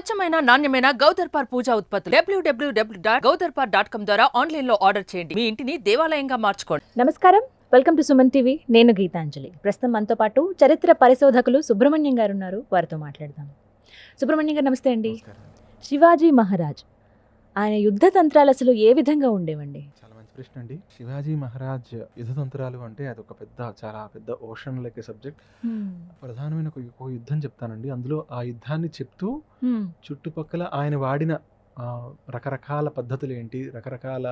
స్వచ్ఛమైన నాణ్యమైన గౌదర్పార్ పూజా ఉత్పత్తులు www.gaudarpar.com ద్వారా ఆన్లైన్ లో ఆర్డర్ చేయండి. మీ ఇంటిని దేవాలయంగా మార్చుకోండి. నమస్కారం, వెల్కమ్ టు సుమన్ టీవీ. నేను గీతాంజలి. ప్రస్తుతం మనతో పాటు చరిత్ర పరిశోధకులు సుబ్రహ్మణ్యం గారు ఉన్నారు. వారితో మాట్లాడదాం. సుబ్రహ్మణ్యం గారు నమస్తే అండి. శివాజీ మహారాజ్ ఆయన యుద్ధ తంత్రాలు అసలు ఏ విధంగా ఉండేవండి? చాలా మంచి ప్రశ్న అండి. శివాజీ మహారాజ్ యుద్ధ తంత్రాలు అంటే అదొక చాలా పెద్ద ఓషన్ లెక్క సబ్జెక్ట్. ప్రధానమైన ఒక యుద్ధం చెప్తానండి. అందులో ఆ యుద్ధాన్ని చెప్తూ చుట్టుపక్కల ఆయన వాడిన రకరకాల పద్ధతులు ఏంటి, రకరకాల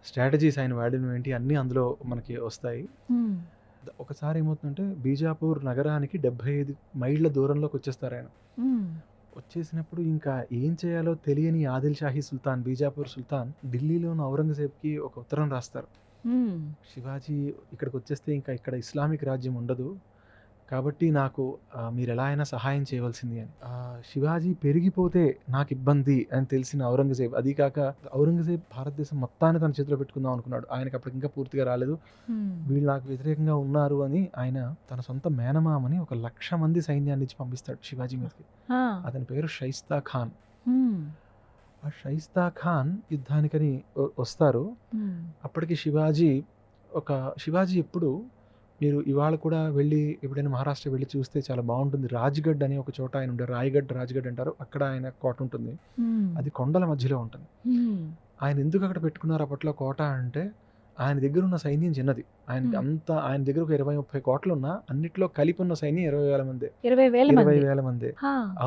స్ట్రాటజీస్ ఆయన వాడినవి ఏంటి, అన్నీ అందులో మనకి వస్తాయి. ఒకసారి ఏమవుతుందంటే బీజాపూర్ నగరానికి 75 మైళ్ళ దూరంలోకి వచ్చేస్తారు ఆయన. వచ్చేసినప్పుడు ఇంకా ఏం చేయాలో తెలియని ఆదిల్ షాహీ సుల్తాన్, బీజాపూర్ సుల్తాన్ ఢిల్లీలో ఉన్న ఔరంగజేబ్కి ఒక ఉత్తరం రాస్తారు. శివాజీ ఇక్కడికి వచ్చేస్తే ఇంకా ఇక్కడ ఇస్లామిక్ రాజ్యం ఉండదు, కాబట్టి నాకు మీరు ఎలా అయినా సహాయం చేయవలసింది అని. శివాజీ పెరిగిపోతే నాకు ఇబ్బంది అని తెలిసిన ఔరంగజేబ్, అది కాక ఔరంగజేబ్ భారతదేశం మొత్తాన్ని తన చేతిలో పెట్టుకుందాం అనుకున్నాడు. ఆయనకి అప్పటికి ఇంకా పూర్తిగా రాలేదు. వీళ్ళు నాకు వ్యతిరేకంగా ఉన్నారు అని ఆయన తన సొంత మేనమామని 1,00,000 మంది సైన్యాన్ని ఇచ్చి పంపిస్తాడు శివాజీ మీదకి. అతని పేరు షైస్తా ఖాన్. ఆ షైస్తా ఖాన్ యుద్ధానికని వస్తారు. అప్పటికి శివాజీ ఎప్పుడు, మీరు ఇవాళ కూడా వెళ్ళి ఎప్పుడైనా మహారాష్ట్ర వెళ్ళి చూస్తే చాలా బాగుంటుంది. రాజ్గఢ్ అని ఒక చోట ఆయన ఉండే, రాజ్గఢ్ అంటారు, అక్కడ ఆయన కోట ఉంటుంది. అది కొండల మధ్యలో ఉంటుంది. ఆయన ఎందుకు అక్కడ పెట్టుకున్నారు అప్పట్లో కోట అంటే, ఆయన దగ్గర ఉన్న సైన్యం చిన్నది. ఆయన దగ్గర ఒక 20-30 కోట్లు ఉన్నా అన్నిట్లో కలిపి ఉన్న సైన్యం 20,000 మంది. 20,000 మంది.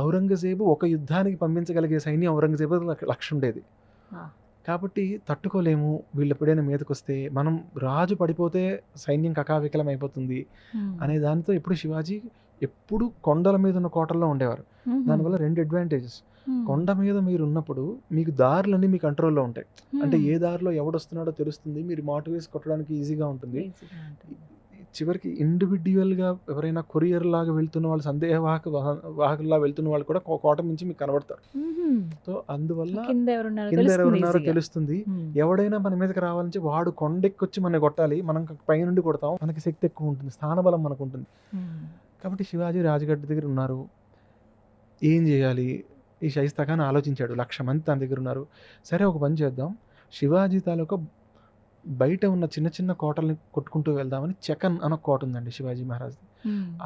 ఔరంగజేబు ఒక యుద్ధానికి పంపించగలిగే సైన్యం ఔరంగజేబు 1,00,000 ఉండేది. కాబట్టి తట్టుకోలేము, వీళ్ళు ఎప్పుడైనా మీదకి వస్తే, మనం రాజు పడిపోతే సైన్యం కకావికలం అయిపోతుంది అనే దానితో శివాజీ ఎప్పుడు కొండల మీద ఉన్న కోటల్లో ఉండేవారు. దానివల్ల 2 అడ్వాంటేజెస్. కొండ మీద మీరు ఉన్నప్పుడు మీకు దారులన్నీ మీ కంట్రోల్లో ఉంటాయి. అంటే ఏ దారిలో ఎవడొస్తున్నాడో తెలుస్తుంది, మీరు మాటు వేసి కొట్టడానికి ఈజీగా ఉంటుంది. చివరికి ఇండివిడ్యువల్గా ఎవరైనా కొరియర్ లాగా వెళ్తున్న వాళ్ళు, వాహకుల్లా వెళ్తున్న వాళ్ళు కూడా కోట నుంచి మీకు కనబడతారు. సో అందువల్ల కింద ఎవరున్నారో తెలుస్తుంది. ఎవడైనా మన మీదకి రావాలంటే వాడు కొండెక్కొచ్చి మన కొట్టాలి, మనం పైనుండి కొడతాం, మనకి శక్తి ఎక్కువ ఉంటుంది, స్థానబలం మనకు ఉంటుంది. కాబట్టి శివాజీ రాజ్గఢ్ దగ్గర ఉన్నారు. ఏం చేయాలి? ఈ షైస్తా ఖాన్ ఆలోచించాడు. 1,00,000 మంది తన దగ్గర ఉన్నారు. సరే, ఒక పని చేద్దాం, శివాజీ తాలూకా బయట ఉన్న చిన్న చిన్న కోటల్ని కొట్టుకుంటూ వెళ్దామని చెకన్ అని ఒక కోట ఉందండి శివాజీ మహారాజ్.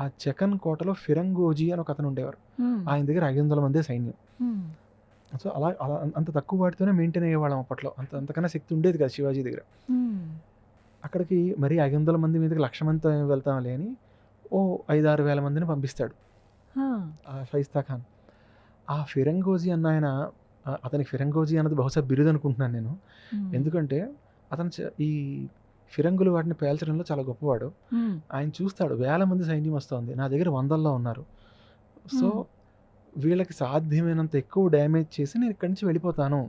ఆ చెకన్ కోటలో ఫిరంగోజీ అని ఒక అతను ఉండేవారు. ఆయన దగ్గర 500 మందే సైన్యం. సో అలా అంత తక్కువ వాటితోనే మెయింటైన్ అయ్యేవాళ్ళం అప్పట్లో. అంతకన్నా శక్తి ఉండేది కదా శివాజీ దగ్గర. అక్కడికి మరి 500 మంది మీదకి 1,00,000 మందితో వెళ్తామలే అని 5-6 వేల మందిని పంపిస్తాడు ఆ షైస్తా ఖాన్. ఆ ఫిరంగోజీ అన్న ఆయన, అతనికి ఫిరంగోజీ అన్నది బహుశా బిరుదు అనుకుంటున్నాను నేను. ఎందుకంటే అతను ఈ ఫిరంగులు వాటిని పేల్చడంలో చాలా గొప్పవాడు. ఆయన చూస్తాడు, 1000 మంది సైన్యం వస్తుంది, నా దగ్గర 100లో ఉన్నారు. సో వీళ్ళకి సాధ్యమైనంత ఎక్కువ డ్యామేజ్ చేసి నేను ఇక్కడి నుంచి వెళ్ళిపోతాను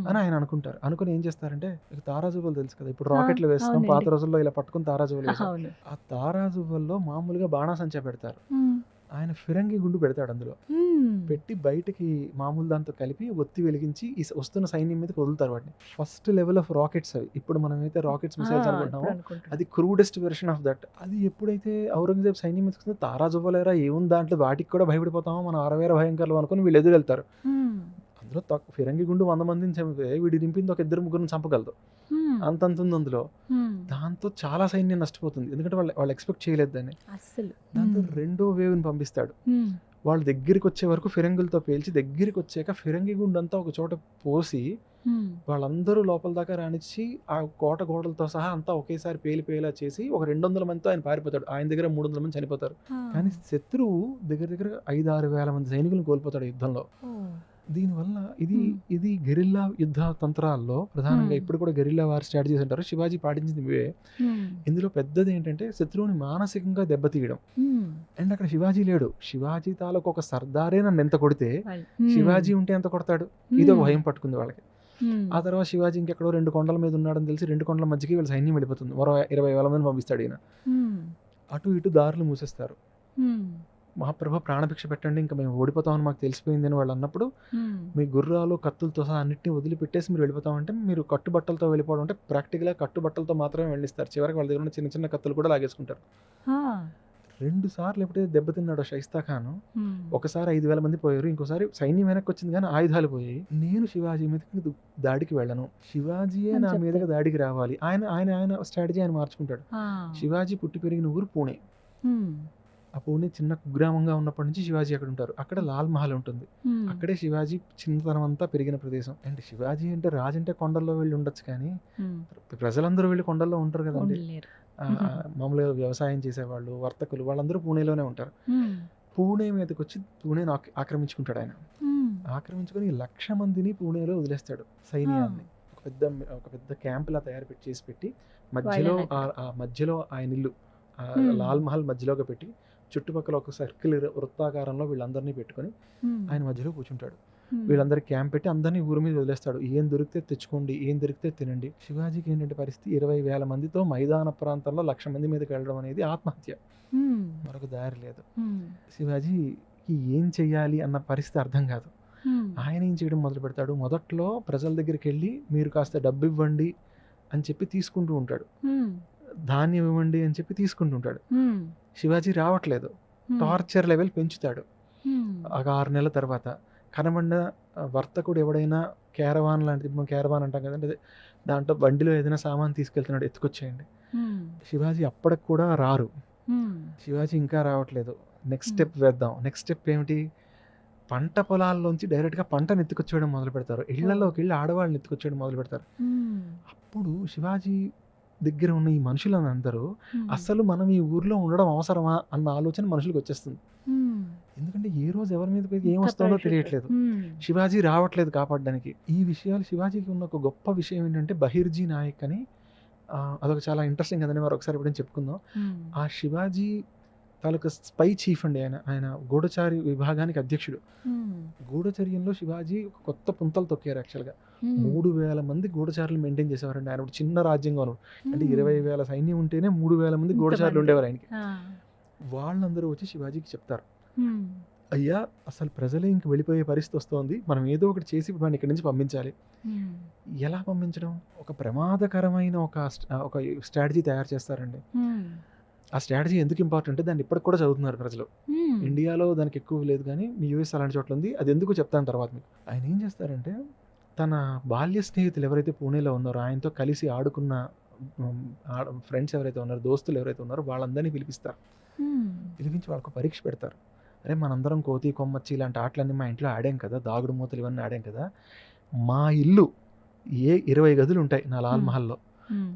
అని ఆయన అనుకుంటారు. అనుకుని ఏం చేస్తారంటే, తారాజువ్వలు తెలుసు కదా, ఇప్పుడు రాకెట్లు వేస్తాం, పాత రోజుల్లో ఇలా పట్టుకుని తారాజువ్వలు వేస్తాం. ఆ తారాజువ్వల్లో మామూలుగా బాణాసంచా పెడతారు. ఆయన ఫిరంగి గుండు పెడతాడు. అందులో పెట్టి బయటకి మామూలు దాంతో కలిపి ఒత్తి వెలిగించి వస్తున్న సైన్యం మీదకి వదులుతారు వాటిని. ఫస్ట్ లెవెల్ ఆఫ్ రాకెట్స్ అవి. ఇప్పుడు మనం అయితే రాకెట్స్ మిసైల్స్ అనుకుంటామో అది క్రూడెస్ట్ వెర్షన్ ఆఫ్ దట్. అది ఎప్పుడైతే ఔరంగజేబ్ సైన్యం మీద వస్తుందో, తారాజువ్వలేరా ఏముంది దాంట్లో, వాటికి కూడా భయపడిపోతామో, మనం అరవేర భయంకర్లు అనుకుని వీళ్ళు ఎదురు వెళ్తారు. అందులో ఫిరంగి గుండు 100 మందిని చంపితే వీడి నింపింది ఒక 2-3 చంపగలదు. అంతంతుంది అందులో. దాంతో చాలా సైన్యం నష్టపోతుంది, ఎందుకంటే వాళ్ళు ఎక్స్పెక్ట్ చేయలేదు దాన్ని. దాంతో 2వ వేవ్ని పంపిస్తాడు. వాళ్ళ దగ్గరికి వచ్చే వరకు ఫిరంగులతో పేల్చి, దగ్గరికి వచ్చాక ఫిరంగి గుండంతా ఒక చోట పోసి వాళ్ళందరూ లోపల దాకా రానిచ్చి ఆ కోట గోడలతో సహా అంతా ఒకేసారి పేలిపోయేలా చేసి ఒక 200 మందితో ఆయన పారిపోతాడు. ఆయన దగ్గర 300 మంది చనిపోతారు. కానీ శత్రువు దగ్గర 5-6 వేల మంది సైనికులను కోల్పోతాడు యుద్ధంలో. దీనివల్ల ఇది గెరిల్లా యుద్ధ తంత్రాల్లో ప్రధానంగా ఇప్పుడు కూడా గెరిల్లా వార్ స్ట్రాటజీస్ అంటారు. శివాజీ పాటించింది ఇవే. ఇందులో పెద్దది ఏంటంటే శత్రువుని మానసికంగా దెబ్బతీయడం. అండ్ అక్కడ శివాజీ లేడు, శివాజీ తాలూకు ఒక సర్దారే నన్ను ఎంత కొడితే శివాజీ ఉంటే ఎంత కొడతాడు, ఇదో భయం పట్టుకుంది వాళ్ళకి. ఆ తర్వాత శివాజీ ఇంకెక్కడో 2 కొండల మీద ఉన్నాడని తెలిసి 2 కొండల మధ్యకి వీళ్ళ సైన్యం వెళ్ళిపోతుంది. మరో 20,000 మంది పంపిస్తాడు ఈయన. అటు ఇటు దారులు మూసేస్తారు. మహాప్రభు ప్రాణభిక్ష పెట్టండి, ఇంకా మేము ఓడిపోతామని మాకు తెలిసిపోయింది అని వాళ్ళు అన్నప్పుడు, మీ గుర్రాలు కత్తులతో సహా అన్నింటినీ వదిలిపెట్టేసి మీరు వెళ్ళిపోతామంటే, మీరు కట్టుబట్టలతో వెళ్ళిపోవడం అంటే ప్రాక్టికల్గా కట్టుబట్టలతో మాత్రమే వెళ్ళిస్తారు. చివరికి వాళ్ళ దగ్గర ఉన్న చిన్న చిన్న కత్తులు కూడా లాగేసుకుంటారు. 2 సార్లు ఎప్పుడైతే దెబ్బతిన్నాడో షైస్తా ఖాన్, ఒకసారి 5,000 మంది పోయారు, ఇంకోసారి సైన్యం వెనక్కి వచ్చింది కానీ ఆయుధాలు పోయాయి. నేను శివాజీ మీదకి దాడికి వెళ్ళను, శివాజీయే అని నా చెప్తారు. మీదకి దాడికి రావాలి. ఆయన ఆయన ఆయన స్ట్రాటజీ ఆయన మార్చుకుంటాడు. శివాజీ పుట్టి పెరిగిన ఊరు పూణే. ఆ పూణే చిన్న కుగ్రామంగా ఉన్నప్పటి నుంచి శివాజీ అక్కడ ఉంటారు. అక్కడ లాల్ మహల్ ఉంటుంది. అక్కడే శివాజీ చిన్నతనం అంతా పెరిగిన ప్రదేశం. అండ్ శివాజీ అంటే రాజు అంటే కొండల్లో వెళ్ళి ఉండొచ్చు కానీ ప్రజలందరూ వెళ్ళి కొండల్లో ఉంటారు కదండి. మామూలుగా వ్యవసాయం చేసేవాళ్ళు, వర్తకులు, వాళ్ళందరూ పూణేలోనే ఉంటారు. పూణే మీదకి వచ్చి పూణేని ఆక్రమించుకుంటాడు ఆయన. ఆక్రమించుకొని 1,00,000 మందిని పూణేలో వదిలేస్తాడు సైన్యాన్ని. ఒక పెద్ద క్యాంప్ లా చేసి పెట్టి మధ్యలో ఆయన ఇల్లు లాల్ మహల్ మధ్యలోకి పెట్టి చుట్టుపక్కల ఒక సర్కిల్ వృత్తాకారంలో వీళ్ళందరినీ పెట్టుకొని ఆయన మధ్యలో కూర్చుంటాడు. వీళ్ళందరికీ క్యాంప్ పెట్టి అందరినీ ఊరి మీద వదిలేస్తాడు. ఏం దొరికితే తెచ్చుకోండి, ఏం దొరికితే తినండి. శివాజీకి ఏంటంటే పరిస్థితి 20,000 మందితో మైదాన ప్రాంతంలో 1,00,000 మంది మీదకి వెళ్ళడం అనేది ఆత్మహత్య, మరొక దారి లేదు. శివాజీకి ఏం చెయ్యాలి అన్న పరిస్థితి అర్థం కాదు. ఆయన ఏం చేయడం మొదలు పెడతాడు, మొదట్లో ప్రజల దగ్గరికి వెళ్ళి మీరు కాస్త డబ్బు ఇవ్వండి అని చెప్పి తీసుకుంటూ ఉంటాడు, ధాన్యం ఇవ్వండి అని చెప్పి తీసుకుంటూ ఉంటాడు. శివాజీ రావట్లేదు, టార్చర్ లెవెల్ పెంచుతాడు. ఒక 6 నెలల తర్వాత కనబడిన వర్తకుడు ఎవడైనా క్యారవాన్ లాంటిది, మనం క్యారవాన్ అంటాం కదండి, దాంట్లో బండిలో ఏదైనా సామాన్ తీసుకెళ్తున్నాడు, ఎత్తుకొచ్చేయండి. శివాజీ అప్పటికి కూడా రారు. శివాజీ ఇంకా రావట్లేదు, నెక్స్ట్ స్టెప్ వేద్దాం. నెక్స్ట్ స్టెప్ ఏమిటి, పంట పొలాల్లోంచి డైరెక్ట్గా పంటను ఎత్తుకొచ్చేయడం మొదలు పెడతారు. ఇళ్లలోకి వెళ్ళి ఆడవాళ్ళని ఎత్తుకొచ్చేయడం మొదలు పెడతారు. అప్పుడు శివాజీ దగ్గర ఉన్న ఈ మనుషులందరూ అసలు మనం ఈ ఊర్లో ఉండడం అవసరమా అన్న ఆలోచన మనుషులకు వచ్చేస్తుంది. ఎందుకంటే ఏ రోజు ఎవరి మీద ఏం వస్తుందో తెలియట్లేదు. శివాజీ రావట్లేదు కాపాడడానికి. ఈ విషయాలు శివాజీకి ఉన్న ఒక గొప్ప విషయం ఏంటంటే బహిర్జీ నాయక్ అని, అదొక చాలా ఇంట్రెస్టింగ్ కదండి, మరి ఒకసారి ఎప్పుడైనా చెప్పుకుందాం. ఆ శివాజీ తాలూకా స్పై చీఫ్ అండి ఆయన గూఢచారి విభాగానికి అధ్యక్షుడు. గూఢచర్యంలో శివాజీ ఒక కొత్త పుంతలు తొక్కారు. యాక్చువల్గా 3,000 మంది గూఢచారులు మెయింటైన్ చేసేవారండి. ఆయన చిన్న రాజ్యంగా ఉన్నారు, అంటే 20,000 సైన్యం ఉంటేనే 3,000 మంది గూఢచారులు ఉండేవారు ఆయనకి. వాళ్ళందరూ వచ్చి శివాజీకి చెప్తారు, అయ్యా అసలు ప్రజలే ఇంక వెళ్ళిపోయే పరిస్థితి వస్తుంది, మనం ఏదో ఒకటి చేసి మనం ఇక్కడి నుంచి పంపించాలి. ఎలా పంపించడం, ఒక ప్రమాదకరమైన ఒక స్ట్రాటజీ తయారు చేస్తారండి. ఆ స్ట్రాటజీ ఎందుకు ఇంపార్టెంట్, దాన్ని ఇప్పటికి కూడా చదువుతున్నారు ప్రజలు. ఇండియాలో దానికి ఎక్కువ లేదు కానీ మీ యూఎస్ అలాంటి చోట్ల ఉంది, అది ఎందుకు చెప్తాను తర్వాత మీకు. ఆయన ఏం చేస్తారంటే తన బాల్య స్నేహితులు ఎవరైతే పూణేలో ఉన్నారో, ఆయనతో కలిసి ఆడుకున్న ఫ్రెండ్స్ ఎవరైతే ఉన్నారో, దోస్తులు ఎవరైతే ఉన్నారో వాళ్ళందరినీ పిలిపిస్తారు. పిలిపించి వాళ్ళకు పరీక్ష పెడతారు. అరే మనందరం కోతి కొమ్మచ్చి ఇలాంటి ఆటలన్నీ మా ఇంట్లో ఆడాం కదా, దాగుడు మూతలు ఇవన్నీ ఆడాం కదా, మా ఇల్లు 20 గదులు ఉంటాయి నా లాల్ మహల్లో,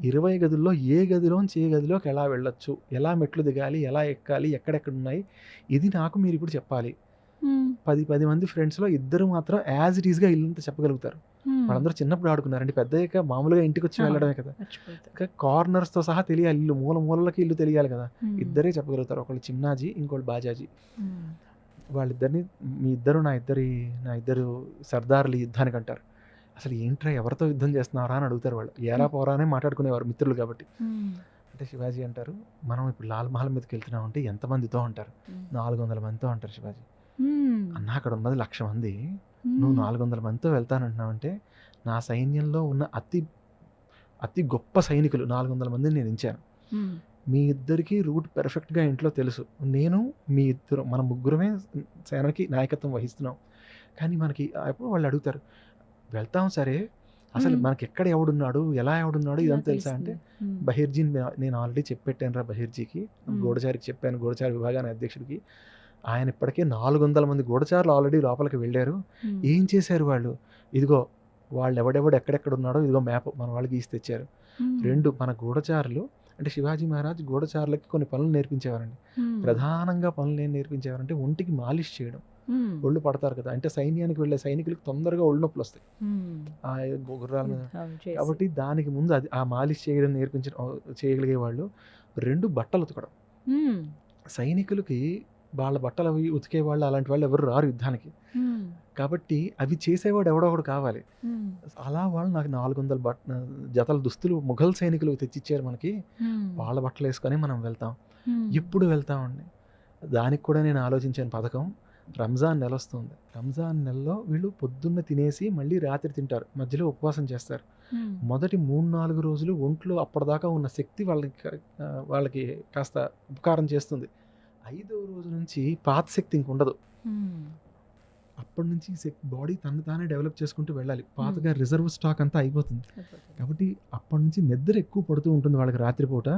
20 గదుల్లో ఏ గదిలోంచి ఏ గదిలోకి ఎలా వెళ్ళొచ్చు, ఎలా మెట్లు దిగాలి, ఎలా ఎక్కాలి, ఎక్కడెక్కడ ఉన్నాయి, ఇది నాకు మీరు ఇప్పుడు చెప్పాలి. 10 మంది ఫ్రెండ్స్లో 2 మాత్రం యాజ్ ఇట్ ఈస్గా ఇల్లంతా చెప్పగలుగుతారు. వాళ్ళందరూ చిన్నప్పుడు ఆడుకున్నారండి, పెద్దయ్యాక మామూలుగా ఇంటికి వచ్చి వెళ్ళడమే కదా, కార్నర్స్తో సహా తెలియాలి, ఇల్లు మూలకి ఇల్లు తెలియాలి కదా. 2 చెప్పగలుగుతారు, ఒకళ్ళు చిన్నాజీ, ఇంకోళ్ళు బాజాజీ. వాళ్ళిద్దరిని మీ ఇద్దరు నా ఇద్దరు సర్దార్లు యుద్ధానికి అంటారు. అసలు ఏంట్రా ఎవరితో యుద్ధం చేస్తున్నారా అని అడుగుతారు వాళ్ళు. ఏరా పోరానే మాట్లాడుకునేవారు మిత్రులు కాబట్టి. అంటే శివాజీ అంటారు, మనం ఇప్పుడు లాల్ మహల్ మీదకి వెళ్తున్నాం అంటే ఎంతమందితో అంటారు, 400 మందితో అంటారు శివాజీ. అన్న అక్కడ ఉన్నది 1,00,000 మంది, నువ్వు 400 మందితో వెళ్తానంటున్నావు అంటే నా సైన్యంలో ఉన్న అతి గొప్ప సైనికులు 400 మందిని నేను ఇచ్చాను. మీ ఇద్దరికి రూట్ పెర్ఫెక్ట్గా ఇంట్లో తెలుసు, నేను మీ ఇద్దరు మన ముగ్గురమే సేనకి నాయకత్వం వహిస్తున్నాం. కానీ మనకి ఎప్పుడు వాళ్ళు అడుగుతారు, వెళ్తాం సరే అసలు మనకి ఎక్కడ ఎవడున్నాడు, ఎలా ఎవడున్నాడు ఇదంతా తెలుసా అంటే, బహిర్జీని నేను ఆల్రెడీ చెప్పెట్టాను రా, బహిర్జీకి గూఢచారికి చెప్పాను, గూఢచారి విభాగానికి అధ్యక్షుడికి. ఆయన ఇప్పటికే 400 మంది గూఢచారులు ఆల్రెడీ లోపలికి వెళ్ళారు. ఏం చేశారు వాళ్ళు, ఇదిగో వాళ్ళు ఎవడెవడు ఎక్కడెక్కడ ఉన్నాడో ఇదిగో మ్యాప్ మన వాళ్ళకి గీసి తెచ్చారు. 2 మన గూఢచారులు అంటే శివాజీ మహారాజ్ గూఢచారులకి కొన్ని పనులు నేర్పించేవారండి. ప్రధానంగా పనులు ఏం నేర్పించేవారంటే ఒంటికి మాలిష్ చేయడం. ఒళ్ళు పడతారు కదా, అంటే సైన్యానికి వెళ్ళే సైనికులకు తొందరగా ఒళ్ళు నొప్పులు వస్తాయి ఆ గుర్రాల మీద, కాబట్టి దానికి ముందు అది ఆ మాలిష్ చేయడం చేయగలిగే వాళ్ళు. 2 బట్టలు ఉతకడం. సైనికులకి వాళ్ళ బట్టలు అవి ఉతికే వాళ్ళు అలాంటి వాళ్ళు ఎవరు రారు యుద్ధానికి, కాబట్టి అవి చేసేవాడు ఎవడో ఒకడు కావాలి. అలా వాళ్ళు నాకు 400 జతల దుస్తులు ముఘల్ సైనికులు తెచ్చిచ్చారు మనకి, వాళ్ళ బట్టలు వేసుకొని మనం వెళ్తాం. ఎప్పుడు వెళ్తామండి, దానికి కూడా నేను ఆలోచించాను పథకం. రంజాన్ నెల వస్తుంది, రంజాన్ నెలలో వీళ్ళు పొద్దున్న తినేసి మళ్ళీ రాత్రి తింటారు, మధ్యలో ఉపవాసం చేస్తారు. మొదటి 3-4 రోజులు ఒంట్లో అప్పటిదాకా ఉన్న శక్తి వాళ్ళకి కాస్త ఉపకారం చేస్తుంది. 5వ రోజు నుంచి పాత శక్తి ఇంక ఉండదు. అప్పటి నుంచి బాడీ తను తానే డెవలప్ చేసుకుంటూ వెళ్ళాలి. పాతగా రిజర్వ్ స్టాక్ అంతా అయిపోతుంది. కాబట్టి అప్పటి నుంచి నిద్ర ఎక్కువ పడుతూ ఉంటుంది వాళ్ళకి రాత్రిపూట.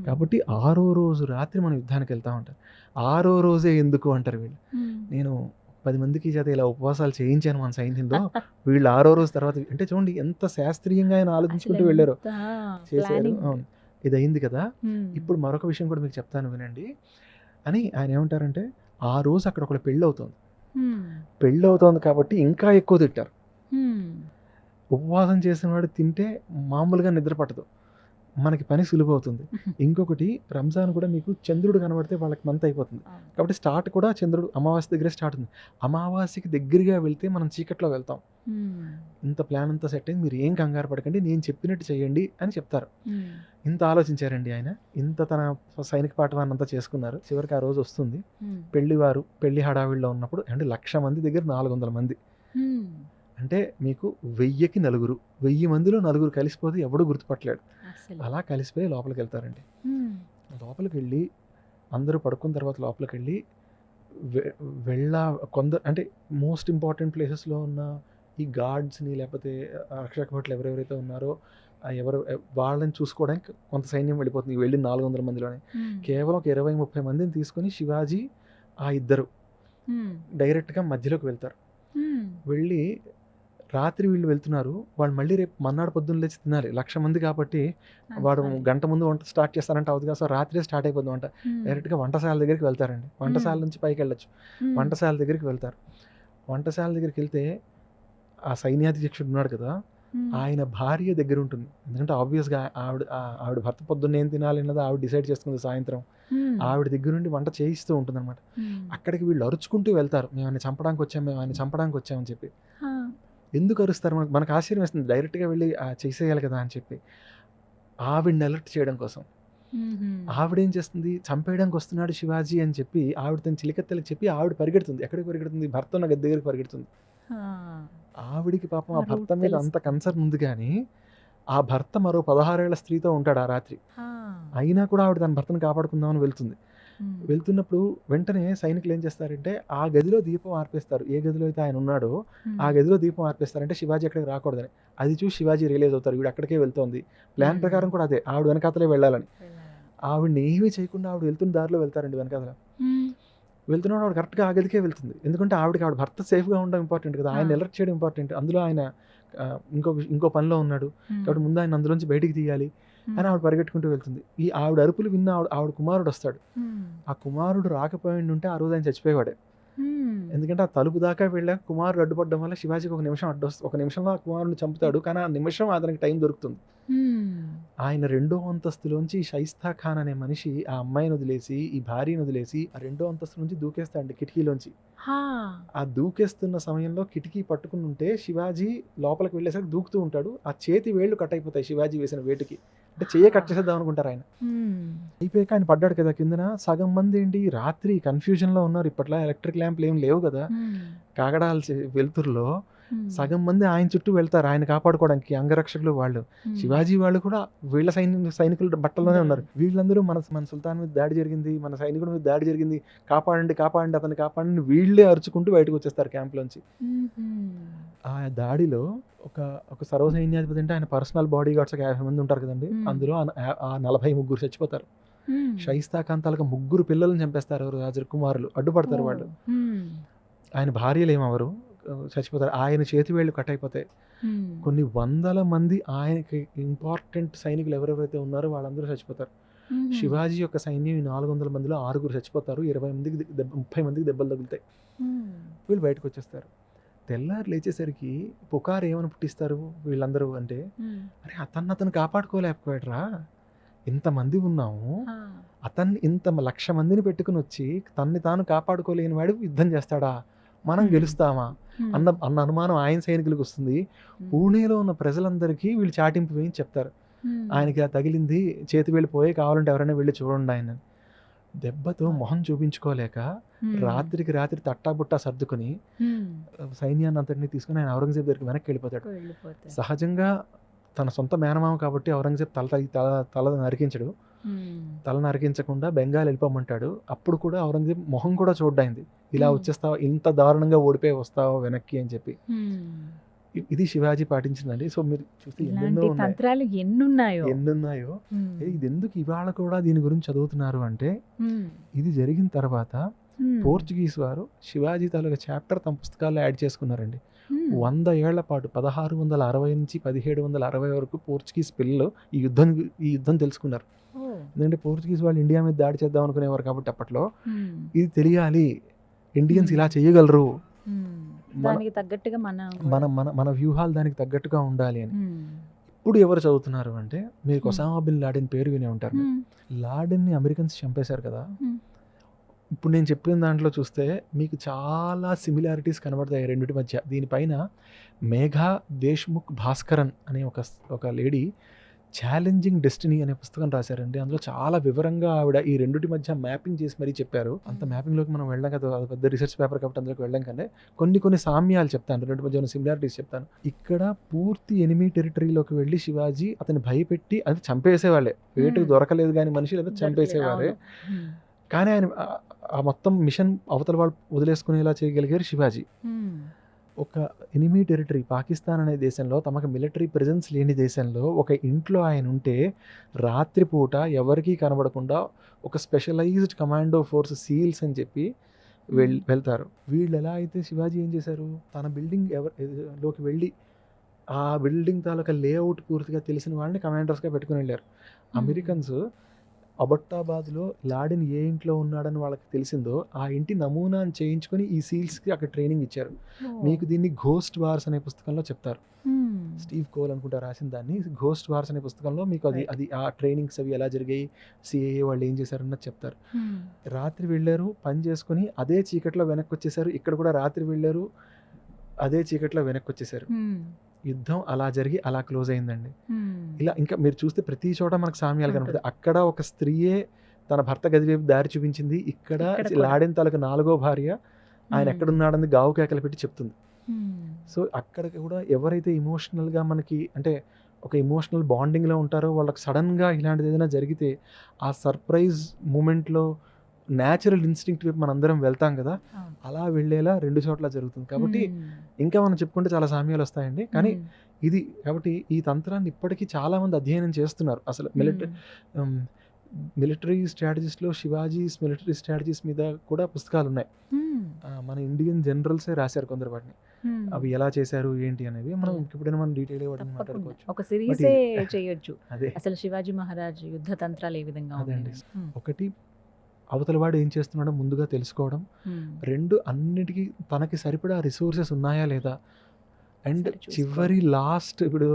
కాబట్టి 6వ రోజు రాత్రి మనం యుద్ధానికి వెళ్తా ఉంటాం. 6వ రోజే ఎందుకు అంటారు వీళ్ళు. నేను 10 మందికి చేత ఇలా ఉపవాసాలు చేయించాను మన సైన్యంలో. వీళ్ళు 6వ రోజు తర్వాత అంటే చూడండి ఎంత శాస్త్రీయంగా ఆయన ఆలోచించుకుంటూ వెళ్ళారు, చేశారు. అవును, ఇది అయింది కదా. ఇప్పుడు మరొక విషయం కూడా మీకు చెప్తాను వినండి అని ఆయన ఏమంటారంటే, ఆ రోజు అక్కడ ఒకళ్ళ పెళ్ళి అవుతుంది. పెళ్ళి అవుతోంది కాబట్టి ఇంకా ఎక్కువ తిట్టారు. ఉపవాసం చేసిన వాడు తింటే మామూలుగా నిద్ర పట్టదు, మనకి పని సులువు అవుతుంది. ఇంకొకటి రంజాన్ కూడా మీకు చంద్రుడు కనబడితే వాళ్ళకి మంత్ అయిపోతుంది. కాబట్టి స్టార్ట్ కూడా చంద్రుడు అమావాస్య దగ్గరే స్టార్ట్ ఉంది. అమావాస్యకి దగ్గరగా వెళ్తే మనం చీకట్లో వెళ్తాం. ఇంత ప్లాన్ అంతా సెట్ అయింది, మీరు ఏం కంగారు పడకండి, నేను చెప్పినట్టు చేయండి అని చెప్తారు. ఇంత ఆలోచించారండి ఆయన. ఇంత తన సైనిక పాఠవాన్ని అంతా చేసుకున్నారు. చివరికి ఆ రోజు వస్తుంది. పెళ్లి హడావిడిలో ఉన్నప్పుడు అంటే 1,00,000 మంది దగ్గర 400 మంది అంటే మీకు 1000కి 4. 1000 మందిలో 4 కలిసిపోతే ఎవడు గుర్తుపట్టలేడు. అలా కలిసిపోయి లోపలికి వెళ్తారండి. లోపలికి వెళ్ళి అందరూ పడుకున్న తర్వాత లోపలికి వెళ్ళి కొందరు అంటే మోస్ట్ ఇంపార్టెంట్ ప్లేసెస్లో ఉన్న ఈ గార్డ్స్ని లేకపోతే రక్షక భటులు ఎవరెవరైతే ఉన్నారో వాళ్ళని చూసుకోవడానికి కొంత సైన్యం వెళ్ళిపోతుంది. వెళ్ళి 400 మందిలోనే కేవలం ఒక 20-30 మందిని తీసుకొని శివాజీ ఆ ఇద్దరు డైరెక్ట్గా మధ్యలోకి వెళ్తారు. వెళ్ళి రాత్రి వీళ్ళు వెళ్తున్నారు, వాళ్ళు మళ్ళీ రేపు మన్నాడు పొద్దున్న లేచి తినాలి. 1,00,000 మంది కాబట్టి వాడు గంట ముందు వంట స్టార్ట్ చేస్తారంటే అవుతుంది. సో రాత్రే స్టార్ట్ అయిపోతుంది వంట. డైరెక్ట్గా వంటశాల దగ్గరికి వెళ్తారండి. వంటశాల నుంచి పైకి వెళ్ళొచ్చు. వంటశాల దగ్గరికి వెళ్తారు. వంటశాల దగ్గరికి వెళ్తే ఆ సైన్యాధ్యక్షుడు ఉన్నాడు కదా, ఆయన భార్య దగ్గర ఉంటుంది. ఎందుకంటే ఆబ్వియస్గా ఆవిడ భర్త పొద్దున్న ఏం తినాలి అన్నది ఆవిడ డిసైడ్ చేసుకుంది. సాయంత్రం ఆవిడ దగ్గర నుండి వంట చేయిస్తూ ఉంటుంది అనమాట. అక్కడికి వీళ్ళు అరుచుకుంటూ వెళ్తారు, మేము ఆయన చంపడానికి వచ్చామని చెప్పి. ఎందుకు అరుస్తారు? మనకు ఆశ్చర్యం వేస్తుంది. డైరెక్ట్గా వెళ్ళి చేసేయాలి కదా అని చెప్పి ఆవిడని అలర్ట్ చేయడం కోసం. ఆవిడేం చేస్తుంది, చంపేయడానికి వస్తున్నాడు శివాజీ అని చెప్పి ఆవిడ తన చిలికత్తెలకు చెప్పి ఆవిడ పరిగెడుతుంది. ఎక్కడికి పరిగెడుతుంది? భర్త ఉన్న గది దగ్గరికి పరిగెడుతుంది. ఆవిడికి పాపం ఆ భర్త మీద అంత కన్సర్న్ ఉంది, కానీ ఆ భర్త మరో 16 ఏళ్ల స్త్రీతో ఉంటాడు ఆ రాత్రి. అయినా కూడా ఆవిడ తన భర్తను కాపాడుకుందామని వెళ్తుంది. వెళ్తున్నప్పుడు వెంటనే సైనికులు ఏం చేస్తారంటే ఆ గదిలో దీపం ఆర్పేస్తారు. ఏ గదిలో అయితే ఆయన ఉన్నాడో ఆ గదిలో దీపం ఆర్పేస్తారంటే శివాజీ అక్కడికి రాకూడదని. అది చూసి శివాజీ రియలైజ్ అవుతారు, వీడు అక్కడికే వెళ్తోంది. ప్లాన్ ప్రకారం కూడా అదే, ఆవిడ వెనకాతలే వెళ్ళాలని. ఆవిడని ఏమీ చేయకుండా ఆవిడ వెళ్తున్న దారిలో వెళ్తారండి. వెనకాతల వెళ్తున్నాడు, ఆవిడ కరెక్ట్గా ఆ గదికే వెళ్తుంది. ఎందుకంటే ఆవిడ భర్త సేఫ్గా ఉండడం ఇంపార్టెంట్ కదా, ఆయన అలర్ట్ చేయడం ఇంపార్టెంట్. అందులో ఆయన ఇంకో పనిలో ఉన్నాడు కాబట్టి ముందు ఆయన అందులోంచి బయటికి తీయాలి అని ఆవిడ పరిగెట్టుకుంటూ వెళ్తుంది. ఈ ఆవిడ అరుపులు విన్న ఆవిడ కుమారుడు వస్తాడు. ఆ కుమారుడు రాకపోయి ఉంటే ఆ రోజు ఆయన చచ్చిపోయేవాడే. ఎందుకంటే ఆ తలుపు దాకా వెళ్ళాక కుమారుడు అడ్డుపడడం వల్ల శివాజీకి ఒక నిమిషంలో ఆ కుమారుడిని చంపుతాడు. కానీ ఆ నిమిషం అతనికి టైం దొరుకుతుంది. ఆయన 2వ అంతస్తులోంచి షైస్తా ఖాన్ అనే మనిషి ఆ అమ్మాయిని వదిలేసి, ఈ భార్యను వదిలేసి ఆ 2వ అంతస్తు నుంచి దూకేస్తాడు కిటికీలోంచి. ఆ దూకేస్తున్న సమయంలో కిటికీ పట్టుకుని ఉంటే శివాజీ లోపలికి వెళ్ళేసరికి దూకుతూ ఉంటాడు. ఆ చేతి వేళ్ళు కట్ అయిపోతాయి శివాజీ వేసిన వేటుకి. అంటే చెయ్య కట్ చేసేద్దాం అనుకుంటారు ఆయన. అయిపోయాక ఆయన పడ్డాడు కదా కిందన. సగం మంది ఏంటి రాత్రి కన్ఫ్యూజన్లో ఉన్నారు. ఇప్పట్లో ఎలక్ట్రిక్ ల్యాంప్లు ఏం లేవు కదా, కాగడాల వెలుతురులో సగం మంది ఆయన చుట్టూ వెళ్తారు ఆయన కాపాడుకోవడానికి, అంగరక్షకులు వాళ్ళు. శివాజీ వాళ్ళు కూడా వీళ్ళ సైనికుల బట్టల్లోనే ఉన్నారు. వీళ్ళందరూ మన సుల్తాన్ మీద దాడి జరిగింది, మన సైనికుడి మీద దాడి జరిగింది, కాపాడండి అతన్ని కాపాడండి, వీళ్ళే అరుచుకుంటూ బయటకు వచ్చేస్తారు క్యాంప్లోంచి. ఆ దాడిలో ఒక సర్వసైన్యాధిపతి అంటే ఆయన పర్సనల్ బాడీ గార్డ్స్ 50 మంది ఉంటారు కదండి. అందులో ఆ 43 చచ్చిపోతారు. షైస్తా ఖాన్ తాలూకా 3 పిల్లలను చంపేస్తారు రాజకుమారులు, అడ్డుపడతారు వాళ్ళు. ఆయన భార్యలు ఏమవరు, చచ్చిపోతారు. ఆయన చేతి వేళ్ళు కట్ అయిపోతాయి. కొన్ని 100 మంది ఆయనకి ఇంపార్టెంట్ సైనికులు ఎవరెవరైతే ఉన్నారో వాళ్ళందరూ చచ్చిపోతారు. శివాజీ యొక్క సైన్యం 400 మందిలో 6 చచ్చిపోతారు. 30 మందికి దెబ్బలు తగులుతాయి. వీళ్ళు బయటకు వచ్చేస్తారు. తెల్లారు లేచేసరికి పుకారు ఏమని పుట్టిస్తారు వీళ్ళందరూ అంటే, అరే అతను కాపాడుకోలేకపోయాడురా, ఇంతమంది ఉన్నాము, అతన్ని ఇంత 1,00,000 మందిని పెట్టుకుని వచ్చి తన్ని తాను కాపాడుకోలేని వాడు యుద్ధం చేస్తాడా, మనం గెలుస్తామా అన్న అనుమానం ఆయన సైనికులకు వస్తుంది. పూణేలో ఉన్న ప్రజలందరికీ వీళ్ళు చాటింపు వేయించి చెప్తారు, ఆయనకి తగిలింది, చేతి వెళ్ళిపోయి, కావాలంటే ఎవరైనా వెళ్ళి చూడండి ఆయన. దెబ్బతో మొహం చూపించుకోలేక రాత్రికి రాత్రి తట్టాబుట్టా సర్దుకుని సైన్యాన్ని అంతటినీ తీసుకుని ఆయన ఔరంగజేబ్ దగ్గరికి వెనక్కి వెళ్ళిపోతాడు. సహజంగా తన సొంత మేనమామ కాబట్టి ఔరంగజేబ్ తల నరికించడు, తల నరికించకుండా బెంగాల్ వెళ్ళిపోమంటాడు. అప్పుడు కూడా ఔరంగజేబ్ మొహం కూడా చూడ్డాయింది, ఇలా వచ్చేస్తావా, ఇంత దారుణంగా ఓడిపోయి వస్తావా వెనక్కి అని చెప్పి. ఇది శివాజీ పాటించిందండి. సో మీరు చూస్తే ఇలాంటి తంత్రాలు ఎన్నున్నాయో. ఇది ఎందుకు ఇవాళ కూడా దీని గురించి చదువుతున్నారు అంటే, ఇది జరిగిన తర్వాత పోర్చుగీస్ వారు శివాజీ తాలూకా చాప్టర్ తమ పుస్తకాల్లో యాడ్ చేసుకున్నారండి. 100 ఏళ్ల పాటు 1660 నుంచి 1760 వరకు పోర్చుగీస్ పిల్లలు ఈ యుద్ధం తెలుసుకున్నారు. ఎందుకంటే పోర్చుగీస్ వాళ్ళు ఇండియా మీద దాడి చేద్దాం అనుకునేవారు కాబట్టి అప్పట్లో ఇది తెలియాలి, ఇండియన్స్ ఇలా చేయగలరు, దానికి తగ్గట్టుగా మన వ్యూహాలు దానికి తగ్గట్టుగా ఉండాలి అని. ఇప్పుడు ఎవరు చదువుతున్నారు అంటే, మీరు ఒసామా బిన్ లాడెన్ పేరు వినే ఉంటారు. లాడెన్ని అమెరికన్స్ చంపేశారు కదా. ఇప్పుడు నేను చెప్పిన దాంట్లో చూస్తే మీకు చాలా సిమిలారిటీస్ కనబడతాయి రెండింటి మధ్య. దీనిపైన మేఘా దేశ్ముఖ్ భాస్కరన్ అనే ఒక లేడీ ఛాలెంజింగ్ డెస్టినీ అనే పుస్తకం రాశారండి. అందులో చాలా వివరంగా ఆవిడ ఈ రెండింటి మధ్య మ్యాపింగ్ చేసి మరీ చెప్పారు. అంత మ్యాపింగ్లోకి మనం వెళ్ళాం కదా, అది పెద్ద రీసెర్చ్ పేపర్ కాబట్టి అందులోకి వెళ్ళాం కానీ కొన్ని సామ్యాలు చెప్తాను, రెండు మధ్య సిమిలారిటీస్ చెప్తాను. ఇక్కడ పూర్తి ఎనిమీ టెరిటరీలోకి వెళ్ళి శివాజీ అతన్ని భయపెట్టి, అది చంపేసేవాళ్ళే, వేటుకు దొరకలేదు కానీ మనిషి లేదా చంపేసేవారే. కానీ ఆయన ఆ మొత్తం మిషన్ అవతల వాళ్ళు వదిలేసుకునేలా చేయగలిగారు శివాజీ. ఒక ఎనిమీ టెరిటరీ పాకిస్తాన్ అనే దేశంలో, తమకు మిలిటరీ ప్రెజెన్స్ లేని దేశంలో ఒక ఇంట్లో ఆయన ఉంటే రాత్రిపూట ఎవరికీ కనబడకుండా ఒక స్పెషలైజ్డ్ కమాండో ఫోర్స్ సీల్స్ అని చెప్పి వెళ్తారు. వీళ్ళు ఎలా అయితే శివాజీ ఏం చేశారు, తన బిల్డింగ్ లోకి వెళ్ళి ఆ బిల్డింగ్ తాలూకా లేఅవుట్ పూర్తిగా తెలిసిన వాళ్ళని కమాండర్స్గా పెట్టుకుని వెళ్ళారు. అమెరికన్స్ అబట్టాబాద్లో లాడెన్ ఏ ఇంట్లో ఉన్నాడని వాళ్ళకి తెలిసిందో ఆ ఇంటి నమూనాను చేయించుకొని ఈ సీల్స్కి అక్కడ ట్రైనింగ్ ఇచ్చారు. మీకు దీన్ని ఘోస్ట్ వార్స్ అనే పుస్తకంలో చెప్తారు. స్టీవ్ కోల్ అనుకుంటా రాసిన దాన్ని. ఘోస్ట్ వార్స్ అనే పుస్తకంలో మీకు అది ఆ ట్రైనింగ్స్ అవి ఎలా జరిగాయి, సిఐఏ వాళ్ళు ఏం చేశారన్నది చెప్తారు. రాత్రి వెళ్ళారు, పని చేసుకుని అదే చీకట్లో వెనక్కి వచ్చేసారు. ఇక్కడ కూడా రాత్రి వెళ్ళారు, అదే చీకట్లో వెనక్కి వచ్చేసారు. యుద్ధం అలా జరిగి అలా క్లోజ్ అయిందండి. ఇలా ఇంకా మీరు చూస్తే ప్రతి చోట మనకు సామ్యాలు కనపడతాయి. అక్కడ ఒక స్త్రీయే తన భర్త గది వైపు దారి చూపించింది, ఇక్కడ లాడెన్ తాలూకు 4వ భార్య ఆయన ఎక్కడున్నాడని గావు కేకలు పెట్టి చెప్తుంది. సో అక్కడ కూడా ఎవరైతే ఇమోషనల్గా మనకి అంటే ఒక ఇమోషనల్ బాండింగ్లో ఉంటారో వాళ్ళకి సడన్గా ఇలాంటిది ఏదైనా జరిగితే ఆ సర్ప్రైజ్ మూమెంట్లో న్యాచురల్ ఇన్స్టింక్ట్ వైపు మనందరం వెళ్తాం కదా, అలా వెళ్ళేలా 2 చోట్ల జరుగుతుంది. కాబట్టి ఇంకా మనం చెప్పుకుంటే చాలా సామ్యాలు వస్తాయండి. కానీ ఇది కాబట్టి ఈ తంత్రాన్ని ఇప్పటికీ చాలామంది అధ్యయనం చేస్తున్నారు. అసలు మిలిటరీ స్ట్రాటజీస్లో శివాజీస్ మిలిటరీ స్ట్రాటజీస్ మీద కూడా పుస్తకాలు ఉన్నాయి. మన ఇండియన్ జనరల్సే రాశారు కొందరు వాటిని. అవి ఎలా చేశారు ఏంటి అనేవి మనం ఎప్పుడైనా మనం డీటెయిల్ వాటిని మాట్లాడుకోవచ్చు. ఒక సిరీసే చేయొచ్చు. అదే అసలు శివాజీ మహారాజ్ యుద్ధ తంత్రాలు ఏ విధంగా అదండి. ఒకటి, అవతలవాడు ఏం చేస్తున్నాడో ముందుగా తెలుసుకోవడం. 2, అన్నిటికీ తనకి సరిపడా రిసోర్సెస్ ఉన్నాయా లేదా. అండ్ చివరి లాస్ట్, ఇప్పుడు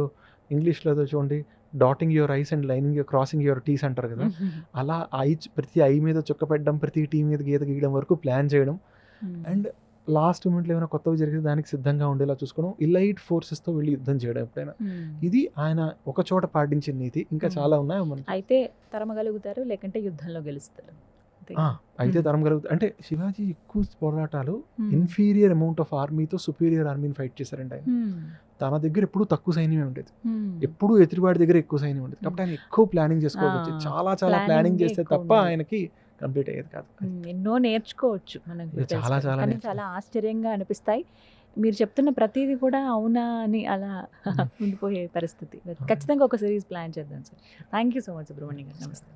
ఇంగ్లీష్లో చూడండి, dotting your i's and lining your crossing your t's అంటారు కదా, అలా ప్రతి ఐ మీద చుక్క పెట్టడం, ప్రతి టీ మీద గీత గీయడం వరకు ప్లాన్ చేయడం. అండ్ లాస్ట్ మూమెంట్లో ఏమైనా కొత్తవి జరిగితే దానికి సిద్ధంగా ఉండేలా చూసుకోవడం. ఇలైట్ ఫోర్సెస్తో వెళ్ళి యుద్ధం చేయడం ఎప్పుడైనా. ఇది ఆయన ఒక చోట పాటించిన నీతి. ఇంకా చాలా ఉన్నాయి. అయితే తరమగలుగుతారు, లేకంటే యుద్ధంలో గెలుస్తారు. అయితే తరం కలుగుతుంది. అంటే శివాజీ ఎక్కువ పోరాటాలు ఇన్ఫీరియర్ అమౌంట్ ఆఫ్ ఆర్మీతో సుపీరియర్ ఆర్మీని ఫైట్ చేశారండి. ఆయన తన దగ్గర ఎప్పుడు తక్కువ సైన్యమే ఉండేది, ఎప్పుడు ఎదురువాడి దగ్గర ఎక్కువ సైన్యం ఉండేది. కాబట్టి ఆయన ఎక్కువ ప్లానింగ్ చేసుకోవచ్చు. చాలా ప్లానింగ్ చేస్తే తప్ప ఆయనకి కంప్లీట్ అయ్యేది కాదు. ఎన్నో నేర్చుకోవచ్చు మనకు, చాలా ఆశ్చర్యంగా అనిపిస్తాయి. మీరు చెప్తున్న ప్రతిదీ కూడా అవునా అని అలా ఉండిపోయే పరిస్థితి. ఖచ్చితంగా ఒక సిరీస్ ప్లాన్ చేద్దాం sir. Thank you so much Subrahmanyam గారు. నమస్తే.